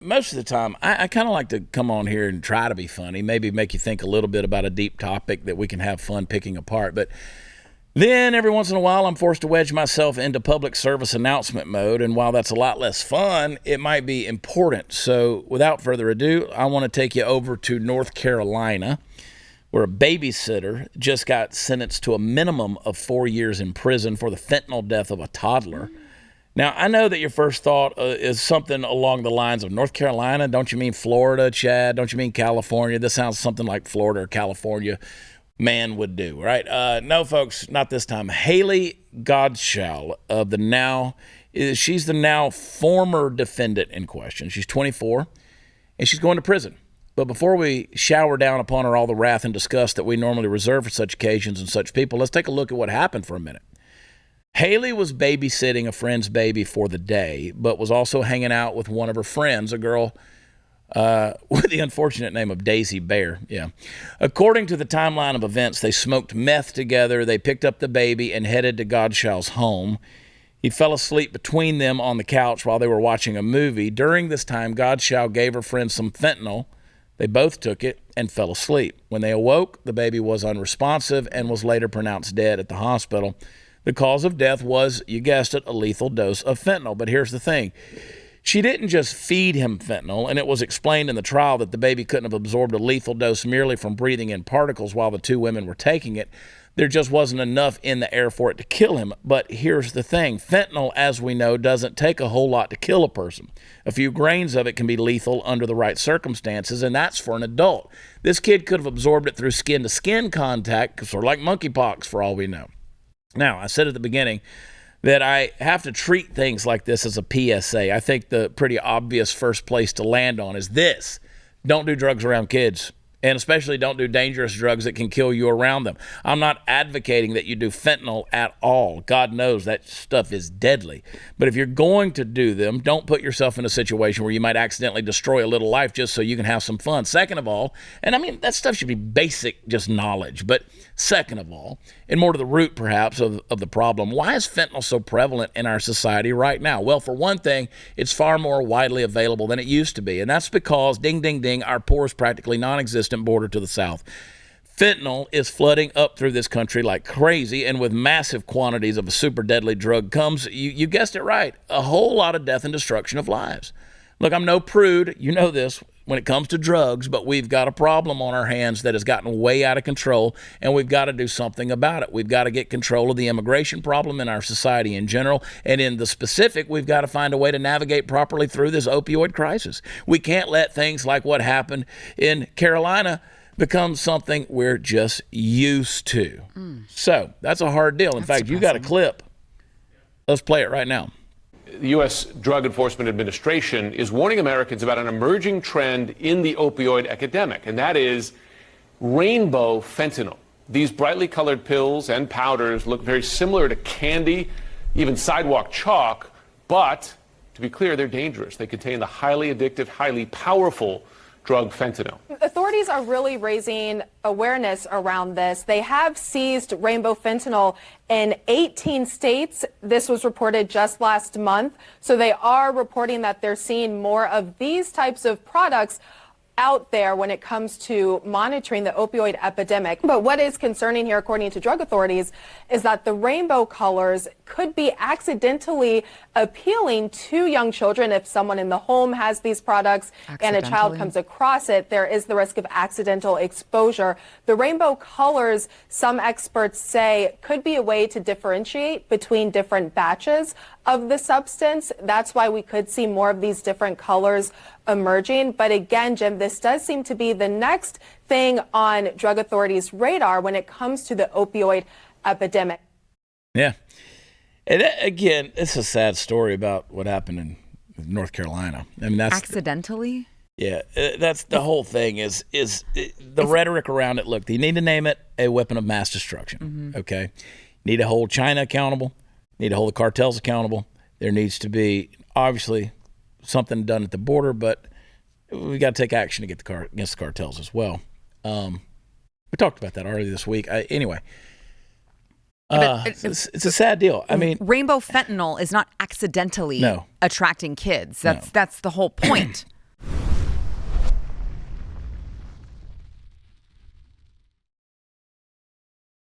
most of the time, I kind of like to come on here and try to be funny, maybe make you think a little bit about a deep topic that we can have fun picking apart. But then every once in a while, I'm forced to wedge myself into public service announcement mode. And while that's a lot less fun, it might be important. So without further ado, I want to take you over to North Carolina, where a babysitter just got sentenced to a minimum of 4 years in prison for the fentanyl death of a toddler. Now, I know that your first thought is something along the lines of North Carolina. Don't you mean Florida, Chad? Don't you mean California? This sounds something like Florida or California man would do, right? No, folks, not this time. Haley Godshall she's the now former defendant in question. She's 24, and she's going to prison. But before we shower down upon her all the wrath and disgust that we normally reserve for such occasions and such people, let's take a look at what happened for a minute. Haley was babysitting a friend's baby for the day, but was also hanging out with one of her friends, a girl with the unfortunate name of Daisy Bear. Yeah. According to the timeline of events, they smoked meth together, they picked up the baby, and headed to Godshall's home. He fell asleep between them on the couch while they were watching a movie. During this time, Godshall gave her friend some fentanyl. They both took it and fell asleep. When they awoke, the baby was unresponsive and was later pronounced dead at the hospital. The cause of death was, you guessed it, a lethal dose of fentanyl. But here's the thing. She didn't just feed him fentanyl, and it was explained in the trial that the baby couldn't have absorbed a lethal dose merely from breathing in particles while the two women were taking it. There just wasn't enough in the air for it to kill him. But here's the thing. Fentanyl, as we know, doesn't take a whole lot to kill a person. A few grains of it can be lethal under the right circumstances, and that's for an adult. This kid could have absorbed it through skin-to-skin contact, sort of like monkeypox for all we know. Now, I said at the beginning that I have to treat things like this as a PSA. I think the pretty obvious first place to land on is this. Don't do drugs around kids. And especially don't do dangerous drugs that can kill you around them. I'm not advocating that you do fentanyl at all. God knows that stuff is deadly. But if you're going to do them, don't put yourself in a situation where you might accidentally destroy a little life just so you can have some fun. Second of all, and I mean, that stuff should be basic, just knowledge. But second of all, and more to the root perhaps of the problem, why is fentanyl so prevalent in our society right now? Well, for one thing, it's far more widely available than it used to be. And that's because, ding, ding, ding, our poor is practically non-existent border to the south. Fentanyl is flooding up through this country like crazy, and with massive quantities of a super deadly drug comes, you guessed it right, a whole lot of death and destruction of lives. Look, I'm no prude, you know this, when it comes to drugs, but we've got a problem on our hands that has gotten way out of control, and we've got to do something about it. We've got to get control of the immigration problem in our society in general, and in the specific, we've got to find a way to navigate properly through this opioid crisis. We can't let things like what happened in Carolina become something we're just used to. So that's a hard deal. In fact, you got a clip. Let's play it right now. The U.S. Drug Enforcement Administration is warning Americans about an emerging trend in the opioid epidemic, and that is rainbow fentanyl. These brightly colored pills and powders look very similar to candy, even sidewalk chalk, but to be clear, they're dangerous. They contain the highly addictive, highly powerful drug fentanyl. Authorities are really raising awareness around this. They have seized rainbow fentanyl in 18 states. This was reported just last month. So they are reporting that they're seeing more of these types of products out there when it comes to monitoring the opioid epidemic. But what is concerning here, according to drug authorities, is that the rainbow colors could be accidentally appealing to young children. If someone in the home has these products and a child comes across it, there is the risk of accidental exposure. The rainbow colors, some experts say, could be a way to differentiate between different batches of the substance. That's why we could see more of these different colors emerging. But again, Jim, this does seem to be the next thing on drug authorities' radar when it comes to the opioid epidemic. Yeah. And again, it's a sad story about what happened in North Carolina. I mean, that's accidentally. Yeah, that's the whole thing is the rhetoric around it. Look, you need to name it a weapon of mass destruction. Okay, need to hold China accountable. Need to hold the cartels accountable. There needs to be obviously something done at the border, but we got to take action to get against the cartels as well. We talked about that already this week. Anyway. It's a sad deal. I mean, rainbow fentanyl is not accidentally attracting kids. That's the whole point.